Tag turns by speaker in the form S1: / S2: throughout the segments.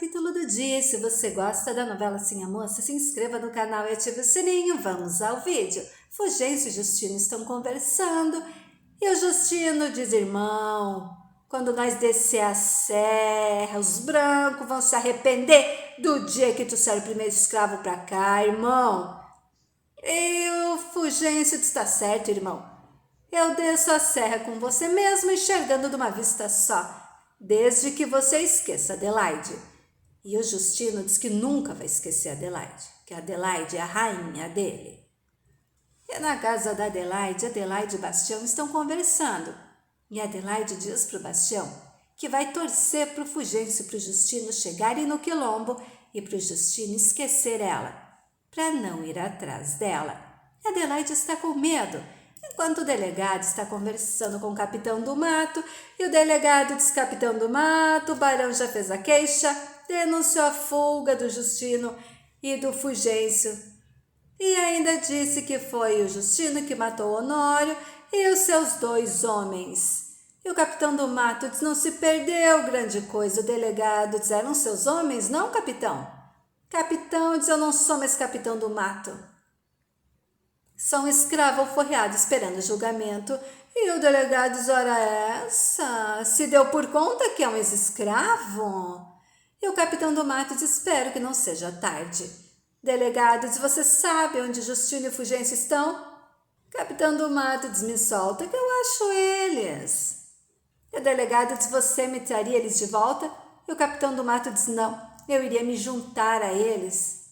S1: capítulo do dia. E se você gosta da novela Sim a Moça, se inscreva no canal e ative o sininho. Vamos ao vídeo. Fulgêncio e Justino estão conversando e o Justino diz: irmão, quando nós descer a serra, os brancos vão se arrepender do dia que tu saiu o primeiro escravo pra cá, irmão. E o Fulgêncio diz: tá certo, irmão. Eu desço a serra com você mesmo, enxergando de uma vista só, desde que você esqueça Adelaide. E o Justino diz que nunca vai esquecer Adelaide, que Adelaide é a rainha dele. E na casa da Adelaide e Bastião estão conversando. E Adelaide diz para o Bastião que vai torcer para o Fulgêncio e para o Justino chegarem no quilombo e para o Justino esquecer ela, para não ir atrás dela. Adelaide está com medo, enquanto o delegado está conversando com o capitão do mato, e o delegado diz: capitão do mato, o barão já fez a queixa, denunciou a fuga do Justino e do Fulgêncio, e ainda disse que foi o Justino que matou o Honório e os seus 2 homens. E o capitão do mato diz: não se perdeu grande coisa. O delegado diz: eram seus homens, não, capitão? Capitão diz: eu não sou mais capitão do mato. Sou um escravo alforreado esperando o julgamento. E o delegado diz: ora essa, se deu por conta que é um ex-escravo? E o capitão do mato diz: espero que não seja tarde. Delegado diz: você sabe onde Justino e Fulgêncio estão? Capitão do mato diz: me solta que eu acho eles. E o delegado diz: você me traria eles de volta? E o capitão do mato diz: não, eu iria me juntar a eles.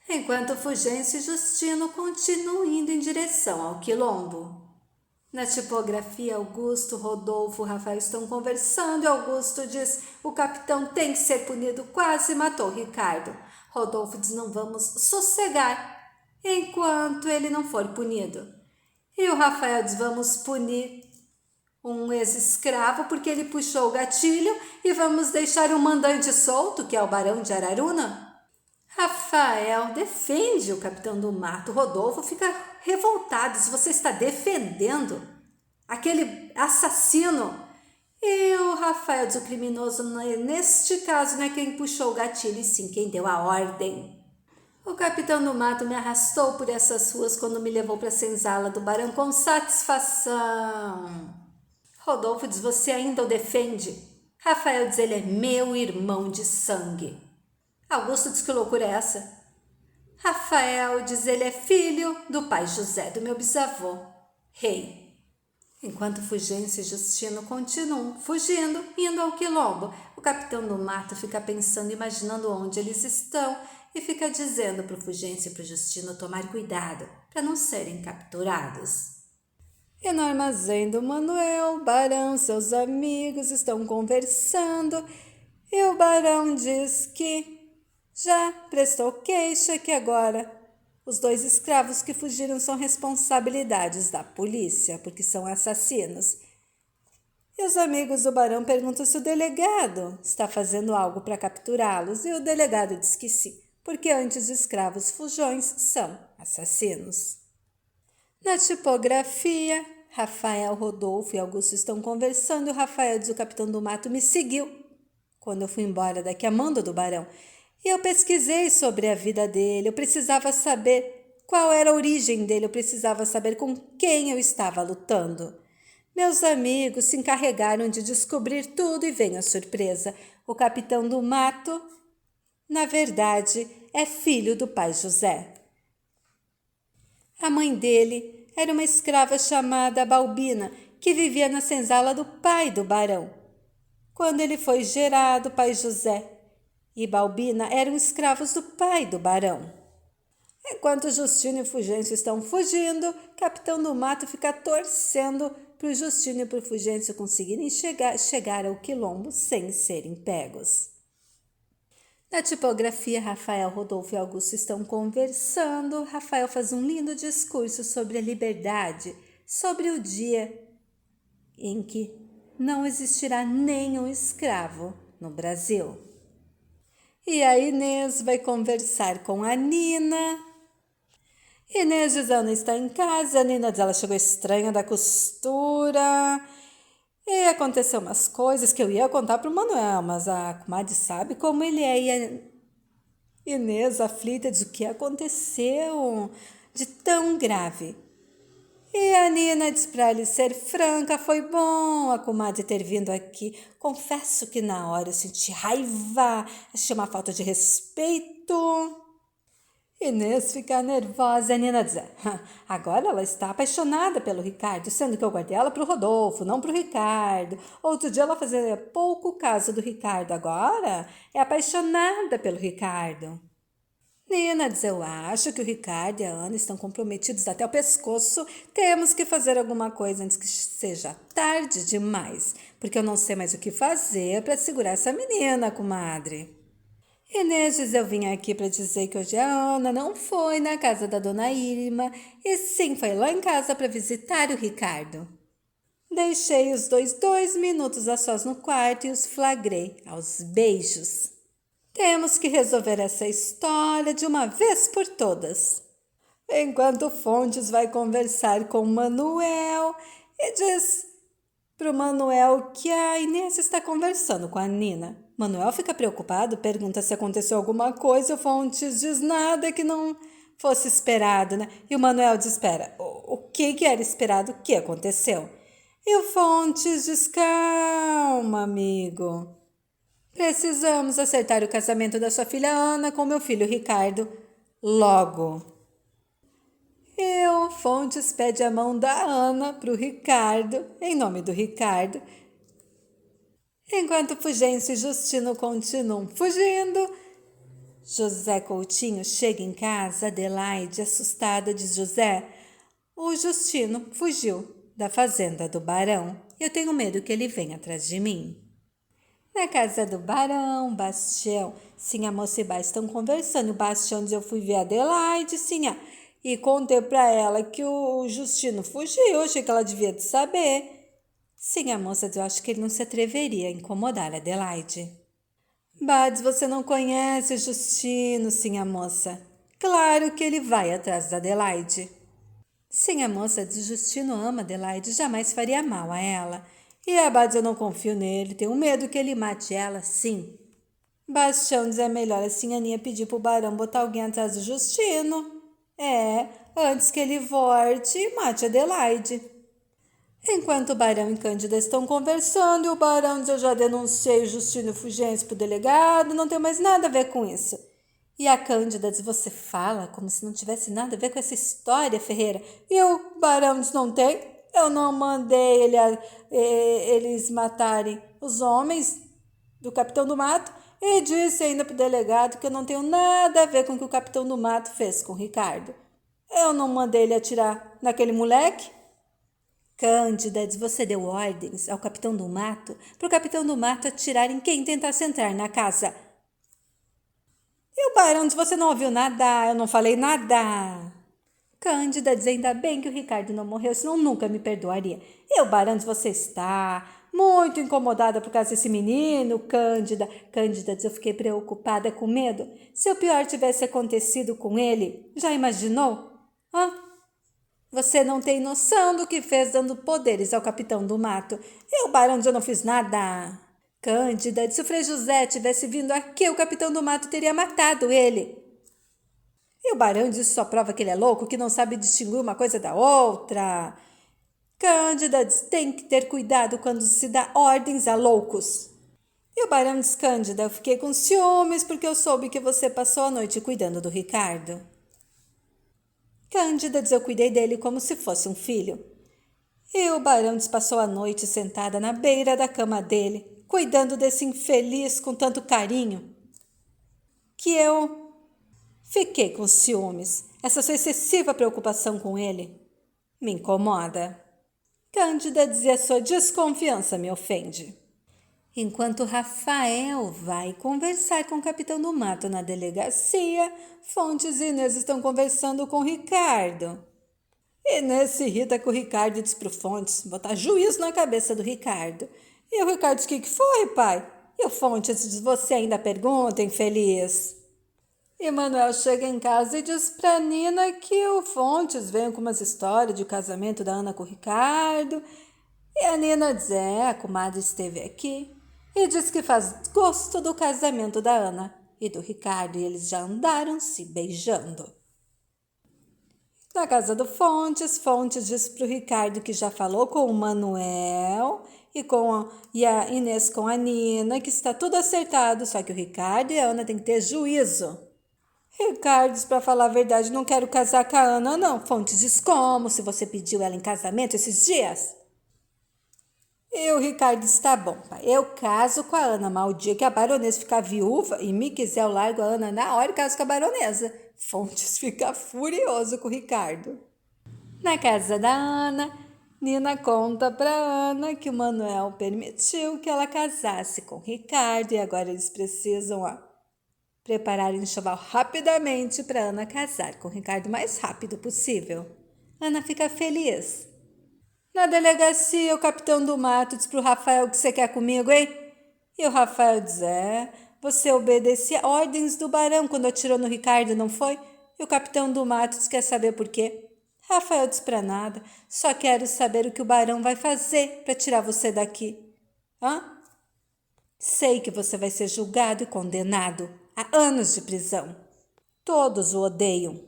S1: Enquanto Fulgêncio e Justino continuam indo em direção ao quilombo. Na tipografia, Augusto, Rodolfo e Rafael estão conversando e Augusto diz: o capitão tem que ser punido, quase matou Ricardo. Rodolfo diz: não vamos sossegar enquanto ele não for punido. E o Rafael diz: vamos punir um ex-escravo porque ele puxou o gatilho e vamos deixar o mandante solto, que é o barão de Araruna. Rafael defende o capitão do mato. Rodolfo fica revoltado: se você está defendendo aquele assassino. E o Rafael diz: o criminoso neste caso não é quem puxou o gatilho, e sim quem deu a ordem. O capitão do mato me arrastou por essas ruas quando me levou para a senzala do barão com satisfação. Rodolfo diz: você ainda o defende? Rafael diz: ele é meu irmão de sangue. Augusto diz: que loucura é essa? Rafael diz: ele é filho do pai José, do meu bisavô, rei. Enquanto Fulgêncio e Justino continuam fugindo, indo ao quilombo, o capitão do mato fica pensando, imaginando onde eles estão, e fica dizendo para o Fulgêncio e para o Justino tomar cuidado para não serem capturados. E no armazém do Manuel, o barão e seus amigos estão conversando, e o barão diz que já prestou queixa, que agora os 2 escravos que fugiram são responsabilidades da polícia, porque são assassinos. E os amigos do barão perguntam se o delegado está fazendo algo para capturá-los, e o delegado diz que sim, porque antes de escravos fujões são assassinos. Na tipografia, Rafael, Rodolfo e Augusto estão conversando, e o Rafael diz: o capitão do mato me seguiu quando eu fui embora daqui a mando do barão. E eu pesquisei sobre a vida dele, eu precisava saber qual era a origem dele, eu precisava saber com quem eu estava lutando. Meus amigos se encarregaram de descobrir tudo e veio a surpresa. O capitão do mato, na verdade, é filho do pai José. A mãe dele era uma escrava chamada Balbina, que vivia na senzala do pai do barão. Quando ele foi gerado, o pai José e Balbina eram escravos do pai do barão. Enquanto Justino e Fulgêncio estão fugindo, o capitão do mato fica torcendo para o Justino e para o Fulgêncio conseguirem chegar ao quilombo sem serem pegos. Na tipografia, Rafael, Rodolfo e Augusto estão conversando. Rafael faz um lindo discurso sobre a liberdade, sobre o dia em que não existirá nenhum escravo no Brasil. E a Inês vai conversar com a Nina. Inês diz: Ana está em casa. A Nina diz: ela chegou estranha da costura. E aconteceu umas coisas que eu ia contar para o Manuel, mas a comadre sabe como ele é. E a Inês, aflita, diz o que aconteceu de tão grave. E a Nina diz para lhe ser franca, foi bom a comadre ter vindo aqui. Confesso que na hora eu senti raiva, achei uma falta de respeito. Inês fica nervosa e a Nina diz, agora ela está apaixonada pelo Ricardo, sendo que eu guardei ela para o Rodolfo, não para o Ricardo. Outro dia ela fazia pouco caso do Ricardo, agora é apaixonada pelo Ricardo. Nina diz, eu acho que o Ricardo e a Ana estão comprometidos até o pescoço. Temos que fazer alguma coisa antes que seja tarde demais, porque eu não sei mais o que fazer para segurar essa menina, comadre. Inês diz, eu vim aqui para dizer que hoje a Ana não foi na casa da dona Irma, e sim foi lá em casa para visitar o Ricardo. Deixei os dois minutos a sós no quarto e os flagrei aos beijos. Temos que resolver essa história de uma vez por todas. Enquanto Fontes vai conversar com Manuel e diz para o Manuel que a Inês está conversando com a Nina. Manuel fica preocupado, pergunta se aconteceu alguma coisa. O Fontes diz nada que não fosse esperado, né? E o Manuel diz, espera, o que era esperado? O que aconteceu? E o Fontes diz, calma, amigo. Precisamos acertar o casamento da sua filha Ana com meu filho Ricardo logo. E o Fontes pede a mão da Ana para o Ricardo, em nome do Ricardo. Enquanto Fulgêncio e Justino continuam fugindo, José Coutinho chega em casa. Adelaide, assustada, diz, José, o Justino fugiu da fazenda do Barão. Eu tenho medo que ele venha atrás de mim. Na casa do Barão, Bastião, sim, a moça e Bastião estão conversando. O Bastião diz, eu fui ver a Adelaide, sim, e contei para ela que o Justino fugiu, achei que ela devia de saber. Sim, a moça diz, eu acho que ele não se atreveria a incomodar a Adelaide. Bades, você não conhece o Justino, sim, a moça. Claro que ele vai atrás da Adelaide. Sim, a moça diz, Justino ama Adelaide, jamais faria mal a ela. E a Bades, eu não confio nele, tenho medo que ele mate ela, sim. Bastião diz, é melhor assim a Aninha pedir pro Barão botar alguém atrás do Justino. Antes que ele volte e mate a Adelaide. Enquanto o Barão e Cândida estão conversando, e o Barão diz, eu já denunciei o Justino Fulgêncio pro delegado, não tem mais nada a ver com isso. E a Cândida diz, você fala como se não tivesse nada a ver com essa história, Ferreira. E o Barão diz, não tem? Eu não mandei eles matarem os homens do Capitão do Mato e disse ainda pro delegado que eu não tenho nada a ver com o que o Capitão do Mato fez com o Ricardo. Eu não mandei ele atirar naquele moleque. Cândida diz, você deu ordens ao Capitão do Mato para o Capitão do Mato atirar em quem tentasse entrar na casa. E o Barão diz, você não ouviu nada, eu não falei nada. Cândida diz, ainda bem que o Ricardo não morreu, senão nunca me perdoaria. E o Barão diz, você está muito incomodada por causa desse menino, Cândida. Cândida diz, eu fiquei preocupada, com medo. Se o pior tivesse acontecido com ele, já imaginou? Você não tem noção do que fez dando poderes ao Capitão do Mato. E o Barão diz, eu não fiz nada. Cândida diz, se o Frei José tivesse vindo aqui, o Capitão do Mato teria matado ele. E o Barão diz, só prova que ele é louco, que não sabe distinguir uma coisa da outra. Cândida diz, tem que ter cuidado quando se dá ordens a loucos. E o Barão diz, Cândida, eu fiquei com ciúmes porque eu soube que você passou a noite cuidando do Ricardo. Cândida diz, eu cuidei dele como se fosse um filho. E o Barão diz, passou a noite sentada na beira da cama dele, cuidando desse infeliz com tanto carinho, que eu fiquei com ciúmes. Essa sua excessiva preocupação com ele me incomoda. Cândida dizia, sua desconfiança me ofende. Enquanto Rafael vai conversar com o Capitão do Mato na delegacia, Fontes e Inês estão conversando com o Ricardo. Inês se irrita com o Ricardo e diz pro Fontes botar juízo na cabeça do Ricardo. E o Ricardo diz, o que foi, pai? E o Fontes diz, você ainda pergunta, infeliz? E Manuel chega em casa e diz pra Nina que o Fontes veio com umas histórias de casamento da Ana com o Ricardo E a Nina diz, a comadre esteve aqui e diz que faz gosto do casamento da Ana e do Ricardo, e eles já andaram se beijando. Na casa do Fontes diz pro Ricardo que já falou com o Manuel e a Inês com a Nina, que está tudo acertado, só que o Ricardo e a Ana têm que ter juízo. Ricardo diz, para falar a verdade, não quero casar com a Ana, não. Fontes diz, como? Se você pediu ela em casamento esses dias? E o Ricardo está bom, pai. Eu caso com a Ana, mas o dia que a baronesa ficar viúva e me quiser, eu largo a Ana na hora e caso com a baronesa. Fontes fica furioso com o Ricardo. Na casa da Ana, Nina conta para Ana que o Manuel permitiu que ela casasse com o Ricardo e agora eles precisam preparar o enxoval rapidamente para Ana casar com o Ricardo o mais rápido possível. Ana fica feliz. Na delegacia, o capitão do mato diz pro Rafael que você quer comigo, hein? E o Rafael diz, você obedecia ordens do barão quando atirou no Ricardo, não foi? E o capitão do mato diz, quer saber por quê? Rafael diz pra nada, só quero saber o que o barão vai fazer para tirar você daqui. Sei que você vai ser julgado e condenado a anos de prisão. Todos o odeiam.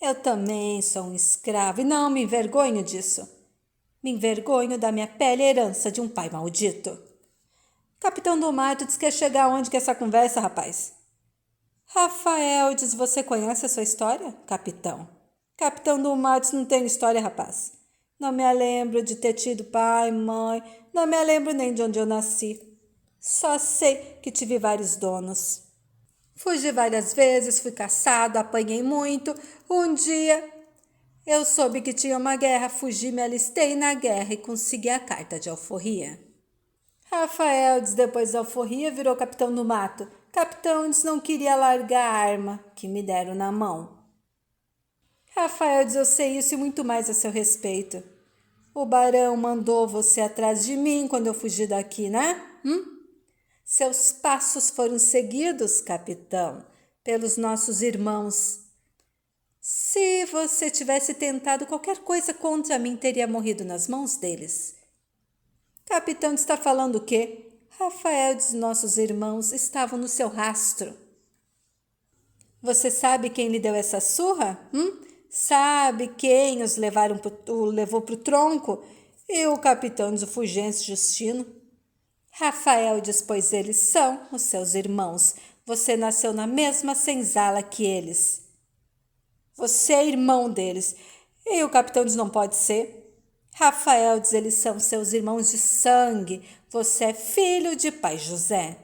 S1: Eu também sou um escravo e não me envergonho disso. Me envergonho da minha pele herança de um pai maldito. Capitão do Mato diz que quer chegar onde que essa conversa, rapaz? Rafael diz, você conhece a sua história, capitão? Capitão do Mato não tem história, rapaz. Não me lembro de ter tido pai, mãe, não me lembro nem de onde eu nasci. Só sei que tive vários donos. Fugi várias vezes, fui caçado, apanhei muito. Um dia eu soube que tinha uma guerra, fugi, me alistei na guerra e consegui a carta de alforria. Rafael diz, depois da alforria, virou capitão do mato. Capitão diz, não queria largar a arma que me deram na mão. Rafael diz, eu sei isso e muito mais a seu respeito. O barão mandou você atrás de mim quando eu fugi daqui, né? Seus passos foram seguidos, capitão, pelos nossos irmãos. Se você tivesse tentado qualquer coisa contra mim, teria morrido nas mãos deles. Capitão está falando o quê? Rafael diz, nossos irmãos estavam no seu rastro. Você sabe quem lhe deu essa surra? Sabe quem os levou pro tronco? E o capitão diz, o Fulgêncio Justino. Rafael diz, pois eles são os seus irmãos. Você nasceu na mesma senzala que eles. Você é irmão deles. E o capitão diz, não pode ser. Rafael diz, eles são seus irmãos de sangue. Você é filho de pai José.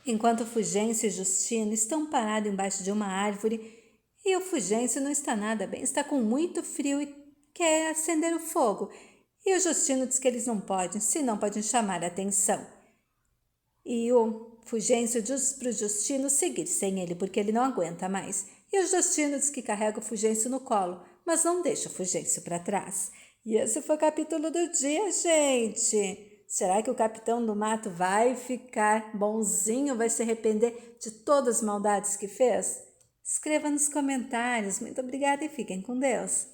S1: Enquanto Fulgêncio e Justino estão parados embaixo de uma árvore, e o Fulgêncio não está nada bem, está com muito frio e quer acender o fogo. E o Justino diz que eles não podem, senão podem chamar a atenção. E o Fulgêncio diz para o Justino seguir sem ele, porque ele não aguenta mais. E o Justino diz que carrega o Fulgêncio no colo, mas não deixa o Fulgêncio para trás. E esse foi o capítulo do dia, gente. Será que o capitão do mato vai ficar bonzinho, vai se arrepender de todas as maldades que fez? Escreva nos comentários. Muito obrigada e fiquem com Deus.